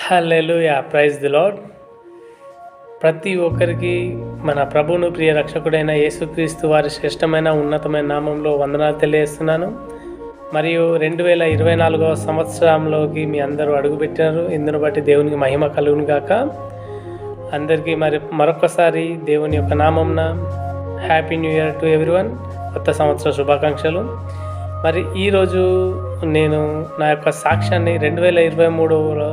Hallelujah, praise the lord. ప్రతి ఒక్కరికి మన ప్రభువును ప్రియ రక్షకుడైన యేసుక్రీస్తు వారి శ్రేష్టమైన ఉన్నతమైన నామంలో వందనాలు తెలియజేస్తున్నాను. మరియు 2024 సంవత్సరంలోకి మీ అందరూ అడుగుపెట్టారు. ఇందును బట్టి దేవునికి మహిమ కలుగును గాక. అందరికీ మరొకసారి దేవుని యొక్క నామంన happy new year to everyone. కొత్త సంవత్సర శుభాకాంక్షలు. మరి ఈరోజు నేను నా యొక్క సాక్ష్యాన్ని 2023లో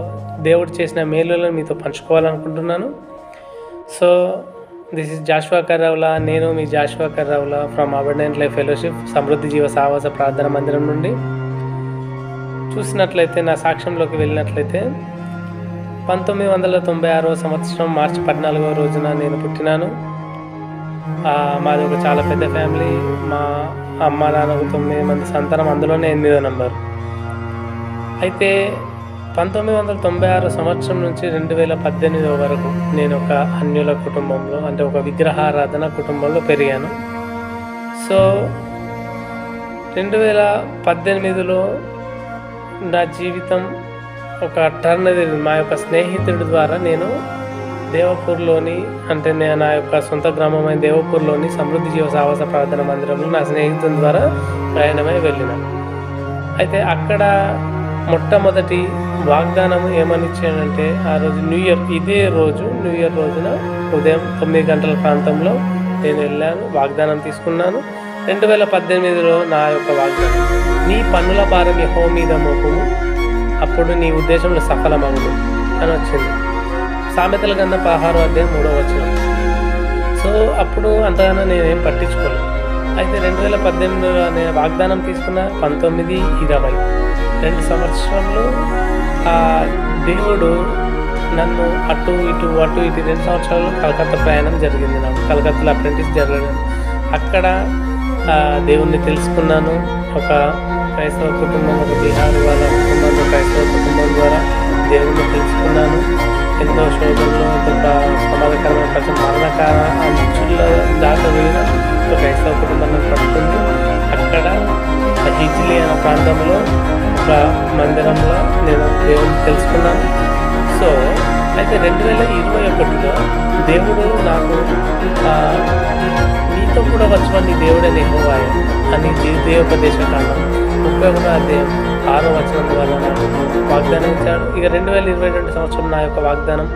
దేవుడు చేసిన మేలులను మీతో పంచుకోవాలనుకుంటున్నాను. So this is Joshua Karraula. నేను మీ Joshua Karraula from Abundant Life Fellowship సమృద్ధి జీవ సావాస ప్రార్థన మందిరం నుండి. చూసినట్లయితే నా సాక్ష్యంలోకి వెళ్ళినట్లయితే 1996 సంవత్సరం మార్చి 14వ రోజున నేను పుట్టినాను. మాది ఒక చాలా పెద్ద ఫ్యామిలీ. మా అమ్మ నాన్నకు 9 మంది సంతానం, అందులోనే 8వ నంబర్. అయితే 1996 సంవత్సరం నుంచి 2018 వరకు నేను ఒక అన్యుల కుటుంబంలో, అంటే ఒక విగ్రహారాధన కుటుంబంలో పెరిగాను. సో 2018లో నా జీవితం ఒక టర్న్ జరిగింది. మా యొక్క స్నేహితుడి ద్వారా నేను దేవపూర్లోని, అంటే నేను నా యొక్క సొంత గ్రామమైన దేవపూర్లోని సమృద్ధి జీవ సావాస ప్రార్థన మందిరంలో నా స్నేహితుని ద్వారా ప్రయాణమై వెళ్ళినాను. అయితే అక్కడ మొట్టమొదటి వాగ్దానం ఏమని ఇచ్చానంటే, ఆ రోజు న్యూ ఇయర్ రోజున ఉదయం 9 గంటల ప్రాంతంలో నేను వెళ్ళాను, వాగ్దానం తీసుకున్నాను. 2018లో నా యొక్క వాగ్దానం, నీ పన్నుల భారం యెహోవా మీద మోపుము, అప్పుడు నీ ఉద్దేశంలో సఫలమగును అని వచ్చింది. సామెతల గ్రంథం 16వ అధ్యాయం 3వ వచనం. సో అప్పుడు అంతగానో నేనేం పట్టించుకోలేదు. అయితే 2018లో నేను వాగ్దానం తీసుకున్న 19, 20 2 సంవత్సరంలో దేవుడు నన్ను అటు ఇటు 2 సంవత్సరాలు కలకత్తా ప్రయాణం జరిగింది. నాకు కలకత్తాలో అప్రెంటిస్ జరగడం, అక్కడ దేవుణ్ణి తెలుసుకున్నాను. ఒక క్రైస్తవ కుటుంబం, ఒక బీహార్ వాళ్ళ కుటుంబం, ఒక క్రైస్తవ కుటుంబం ద్వారా దేవుణ్ణి తెలుసుకున్నాను. ఎంతో శోధనలో, ఒక ప్రమాదకరమైన పరిస్థితి, మరణకాల అంచుల్లో దాకా పోయిన ఒక క్రైస్తవ కుటుంబాన్ని పడుతుంది. అక్కడ హిజ్లీ అనే ప్రాంతంలో ఒక మందిరంలో నేను దేవుణ్ణి తెలుసుకున్నాను. సో అయితే 2021లో దేవుడు నాకు నీతో కూడా వచ్చి దేవుడని యెహోవా అని దేవోపదేశ కాండం 31వ అధ్యాయం 6వ వచనం ద్వారా నాకు వాగ్దానం ఇచ్చాడు. ఇక 2022 సంవత్సరం నా యొక్క వాగ్దానం,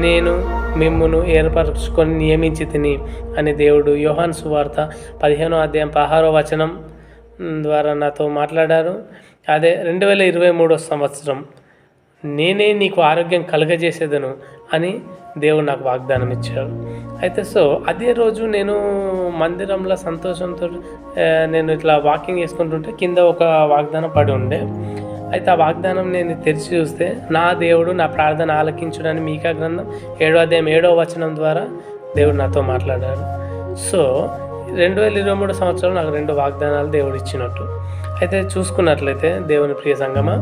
నేను మిమ్మును ఏర్పరచుకొని నియమించి తిని అని దేవుడు యోహాను సువార్త 15వ అధ్యాయం 16వ వచనం ద్వారా నాతో మాట్లాడారు. అదే 2023 సంవత్సరం నేనే నీకు ఆరోగ్యం కలుగజేసేదను అని దేవుడు నాకు వాగ్దానం ఇచ్చాడు. అయితే సో అదే రోజు నేను మందిరంలో సంతోషంతో నేను ఇట్లా వాకింగ్ చేసుకుంటుంటే కింద ఒక వాగ్దానం పడి ఉండే. అయితే ఆ వాగ్దానం నేను తెరిచి చూస్తే, నా దేవుడు నా ప్రార్థన ఆలకించుడని మీకా గ్రంథం 7వ అధ్యాయం 7వ వచనం ద్వారా దేవుడు నాతో మాట్లాడాడు. సో 2023 సంవత్సరం నాకు 2 వాగ్దానాలు దేవుడు ఇచ్చినట్టు. అయితే చూసుకున్నట్లయితే దేవుని ప్రియ సంగమా,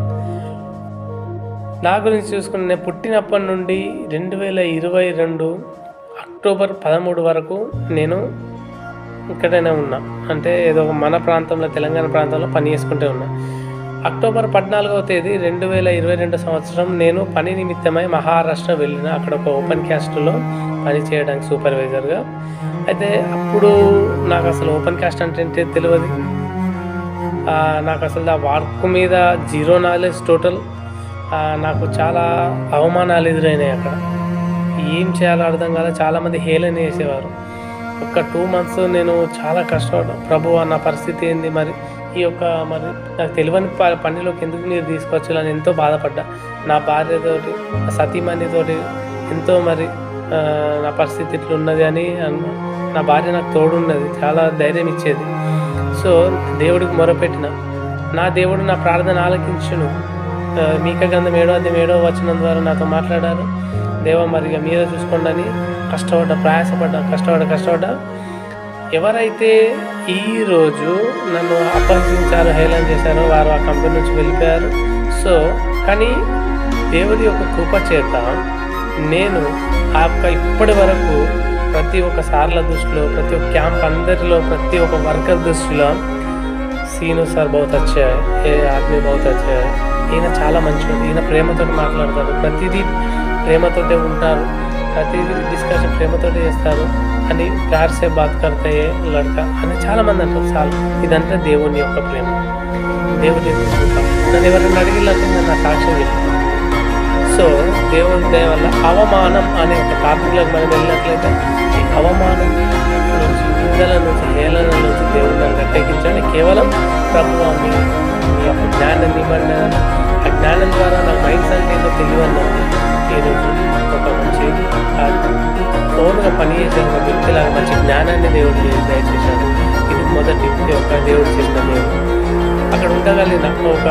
నా గురించి చూసుకుని నేను పుట్టినప్పటి నుండి 2022 అక్టోబర్ 13 వరకు నేను ఇక్కడనే ఉన్నా. అంటే ఏదో మన ప్రాంతంలో, తెలంగాణ ప్రాంతంలో పని చేసుకుంటూ ఉన్నా. అక్టోబర్ 14వ తేదీ 2022 సంవత్సరం నేను పని నిమిత్తమై మహారాష్ట్ర వెళ్ళిన. అక్కడ ఒక ఓపెన్ క్యాస్ట్లో పని చేయడానికి సూపర్వైజర్గా. అయితే అప్పుడు నాకు అసలు ఓపెన్ క్యాస్ట్ అంటే తెలియదు. నాకు అసలు ఆ వర్క్ మీద 0 నాలెడ్జ్ టోటల్. నాకు చాలా అవమానాలు ఎదురైనాయి అక్కడ. ఏం చేయాలో అర్థం కాదు. చాలామంది హేళన చేసేవారు. ఒక 2 months నేను చాలా కష్టపడ్డా. ప్రభువా, నా పరిస్థితి ఏంది, మరి ఈ యొక్క మరి నాకు తెలియని పనిలోకి ఎందుకు మీరు తీసుకొచ్చు అని ఎంతో బాధపడ్డా. నా భార్యతోటి, సతీమణితోటి ఎంతో మరి నా పరిస్థితి ఇట్లా ఉన్నది అని నా భార్య నాకు తోడున్నది, చాలా ధైర్యం ఇచ్చేది. సో దేవుడికి మొరపెట్టిన, నా దేవుడు నా ప్రార్థన ఆలకించును. మీకా గ్రంథం 7వ అధ్యాయం 7వ వచనం ద్వారా నాతో మాట్లాడారు. దేవా, మరి ఇక మీరే చూసుకోండి అని కష్టపడ్డా. ఎవరైతే ఈరోజు నన్ను అపహసించారో, హేళన చేశారో, వారు ఆ కంపెనీ నుంచి వెళ్ళిపోయారు. సో కానీ దేవుడి యొక్క కృప చేత నేను ఇప్పటి వరకు ప్రతి ఒక్క సార్ల దృష్టిలో, ప్రతి ఒక్క క్యాంప్ అందరిలో, ప్రతి ఒక్క వర్కర్ దృష్టిలో सीनू सर बहुत अच्छे हैं, ये आदमी बहुत अच्छे हैं, ఈయన చాలా మంచివాడు, ఈయన ప్రేమతో మాట్లాడతాడు, ప్రతిదీ ప్రేమతోటే ఉంటారు, ప్రతిదీ డిస్కషన్ ప్రేమతోటే చేస్తారు అని ప్యార్ సే బాత్ కర్తే లడ్క అని చాలామంది అంటారు. చాలు, ఇదంతా దేవుని యొక్క ప్రేమ, దేవుని యొక్క కృప. నన్ను ఎవరైనా అడిగినట్టు నేను నా సాక్ష్యం చెప్తాను. సో దేవుని దయ వల్ల అవమానం అనే ఒక టాపిక్లోకి మనం వెళ్ళినట్లయితే, ఈ అవమానం నుంచి, నిందల నుంచి, హేళన నుంచి దేవుడు నన్ను గట్టెక్కించండి. కేవలం ప్రభువా మీ యొక్క జ్ఞానాన్ని ఇవ్వండి. ఆ జ్ఞానం ద్వారా నా మైండ్స్ అంటే ఏదో తెలియన్నాను. ఈరోజు ఒక మంచి తోడుగా పనిచేసే ఒక వ్యక్తిలాగా మంచి జ్ఞానాన్ని దేవుడు దయచేశాడు. ఇది మొదటి ఒక దేవుడు చేసిన దేవుడు. అక్కడ ఉండగలిగిన ఒక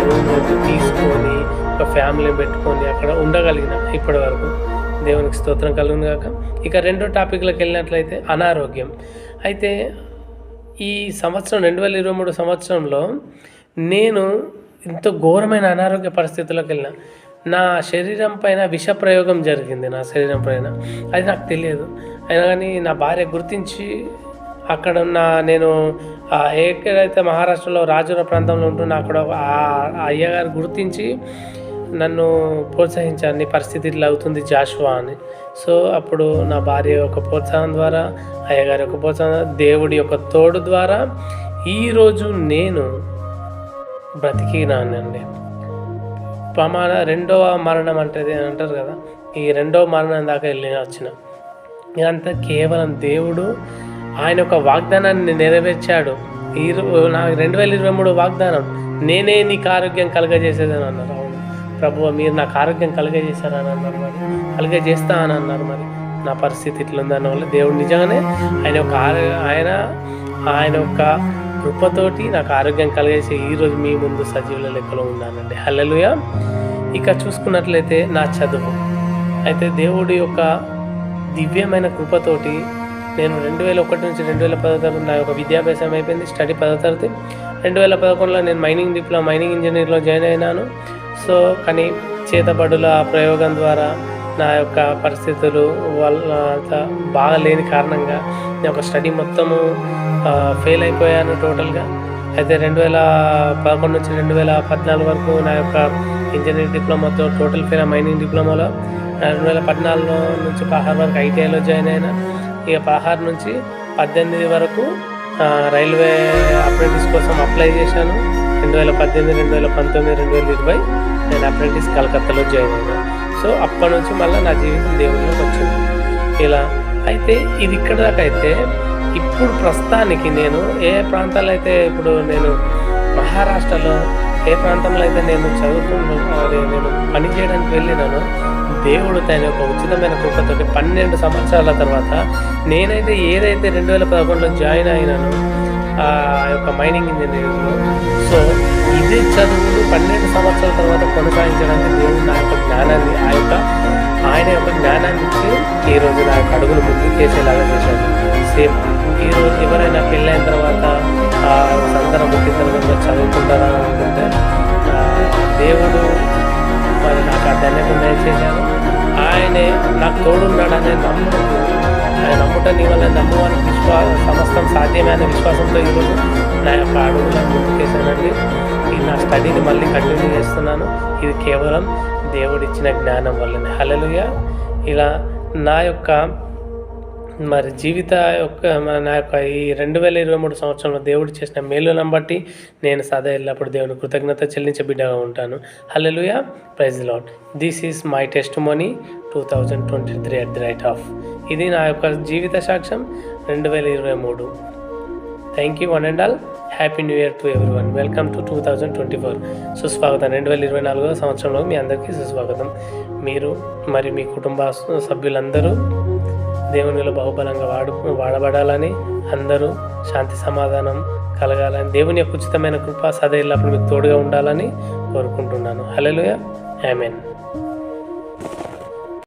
రూమ్ తీసుకొని, ఒక ఫ్యామిలీని పెట్టుకొని అక్కడ ఉండగలిగిన ఇప్పటి వరకు దేవునికి స్తోత్రం కలుగును గాక. ఇక రెండో టాపిక్లోకి వెళ్ళినట్లయితే అనారోగ్యం. అయితే ఈ సంవత్సరం 2023 సంవత్సరంలో నేను ఎంతో ఘోరమైన అనారోగ్య పరిస్థితుల్లోకి వెళ్ళిన. నా శరీరం పైన విష ప్రయోగం జరిగింది, నా శరీరం పైన. అది నాకు తెలియదు. అయినా కానీ నా భార్య గుర్తించి అక్కడ ఉన్న, నేను ఎక్కడైతే మహారాష్ట్రలో రాజుల ప్రాంతంలో ఉంటున్నా అక్కడ ఆ అయ్యగారు గుర్తించి నన్ను ప్రోత్సహించాను, నీ పరిస్థితి ఇట్లా అవుతుంది జాషువా అని. సో అప్పుడు నా భార్య యొక్క ప్రోత్సాహం ద్వారా, అయ్యగారి యొక్క ప్రోత్సాహం, దేవుడి యొక్క తోడు ద్వారా ఈరోజు నేను బ్రతికినానండి. రెండవ మరణం అంటే అంటారు కదా, ఈ రెండవ మరణం దాకా వచ్చిన. ఇదంతా కేవలం దేవుడు ఆయన యొక్క వాగ్దానాన్ని నెరవేర్చాడు. నాకు 2023 వాగ్దానం, నేనే నీకు ఆరోగ్యం కలుగజేసేదని అన్నారు. అవును ప్రభువా, మీరు నాకు ఆరోగ్యం కలుగజేశారని అన్నారు, మరి కలుగజేస్తా అని అన్నారు. మరి నా పరిస్థితి ఇట్లా ఉందన్న వల్ల దేవుడు నిజంగానే ఆయన యొక్క కృపతోటి నాకు ఆరోగ్యం కలిగేసి ఈరోజు మీ ముందు సజీవుల లెక్కలో ఉన్నానండి. హల్లెలూయా. ఇక చూసుకున్నట్లయితే నా చదువు, అయితే దేవుడి యొక్క దివ్యమైన కృపతోటి నేను 2001 నుంచి 2010 తరగతి నా యొక్క విద్యాభ్యాసం అయిపోయింది. స్టడీ 10వ తరగతి. 2011లో నేను మైనింగ్ ఇంజనీర్లో జాయిన్ అయినాను. సో కానీ చేతబడుల ప్రయోగం ద్వారా నా యొక్క పరిస్థితులు వల్ల బాగలేని కారణంగా నేను ఒక స్టడీ మొత్తము ఫెయిల్ అయిపోయాను టోటల్గా. అయితే 2011 నుంచి 2014 వరకు నా యొక్క ఇంజనీరింగ్ డిప్లొమాతో టోటల్ ఫెయిల్. మైనింగ్ డిప్లొమాలో 2014 నుంచి 16 వరకు ఐటీఐలో జాయిన్ అయినా. ఇక 16 నుంచి 18 వరకు రైల్వే అప్రెంటిస్ కోసం అప్లై చేశాను. 2018, 2019, 2020 నేను అప్రెంటిస్ కలకత్తాలో జాయిన్ అయినా. సో అప్పటి నుంచి మళ్ళీ నా జీవితం దేవుడిలోకి వచ్చింది ఇలా. అయితే ఇది ఇక్కడ దాకా అయితే ఇప్పుడు ప్రస్తుతానికి నేను ఏ ప్రాంతాల్లో అయితే ఇప్పుడు నేను మహారాష్ట్రలో ఏ ప్రాంతంలో అయితే నేను నేను పని చేయడానికి వెళ్ళినాను, దేవుడు తన యొక్క ఉచితమైన కృపతో 12 సంవత్సరాల తర్వాత నేనైతే ఏదైతే 2011లో జాయిన్ అయినాను ఆ యొక్క మైనింగ్ ఇంజనీరింగ్లో, సో ఇదే చదువులు 12 సంవత్సరాల తర్వాత కొనసాగించడానికి దేవుడు నా యొక్క జ్ఞానాన్ని ఆయన యొక్క జ్ఞానాన్ని ఇచ్చి ఈరోజు నా యొక్క అడుగులు ముందుకు చేసేలాగా చేశాను. సేమ్ ఈరోజు ఎవరైనా పెళ్ళైన తర్వాత సంతానం పుట్టిన తర్వాత చదువుకుంటారా అనుకుంటే దేవుడు మరి నాకు ఆ ధన్యత దయచేశాను. ఆయనే నాకు తోడున్నాడనే నమ్ముట నీ వల్ల నమ్మువానికి సమస్తం సాధ్యమైన విశ్వాసంతో ఈరోజు నా యొక్క అడుగులను ముందుకేసానండి. ఈ నా స్టడీని మళ్ళీ కంటిన్యూ చేస్తున్నాను. ఇది కేవలం దేవుడిచ్చిన జ్ఞానం వల్లనే. హల్లెలూయా. ఇలా నా యొక్క మరి నా యొక్క ఈ 2023 సంవత్సరంలో దేవుడు చేసిన మేలులను బట్టి నేను సదా ఎల్లప్పుడు దేవుని కృతజ్ఞత చెల్లించే బిడ్డగా ఉంటాను. Hallelujah. Praise the Lord. This is my testimony 2023 at the rate of. ఇది నా యొక్క జీవిత సాక్ష్యం 2023. Thank you one and all. Happy new year to everyone. Welcome to 2024. సుస్వాగతం. 2024వ సంవత్సరంలో మీ అందరికీ సుస్వాగతం. మీరు మరి మీ కుటుంబ సభ్యులందరూ దేవునిలో బహుబలంగా వాడబడాలని, అందరూ శాంతి సమాధానం కలగాలని, దేవుని యొక్క ఉచితమైన కృప సదా ఎల్లప్పుడు మీకు తోడుగా ఉండాలని కోరుకుంటున్నాను. హల్లెలూయా. ఆమేన్.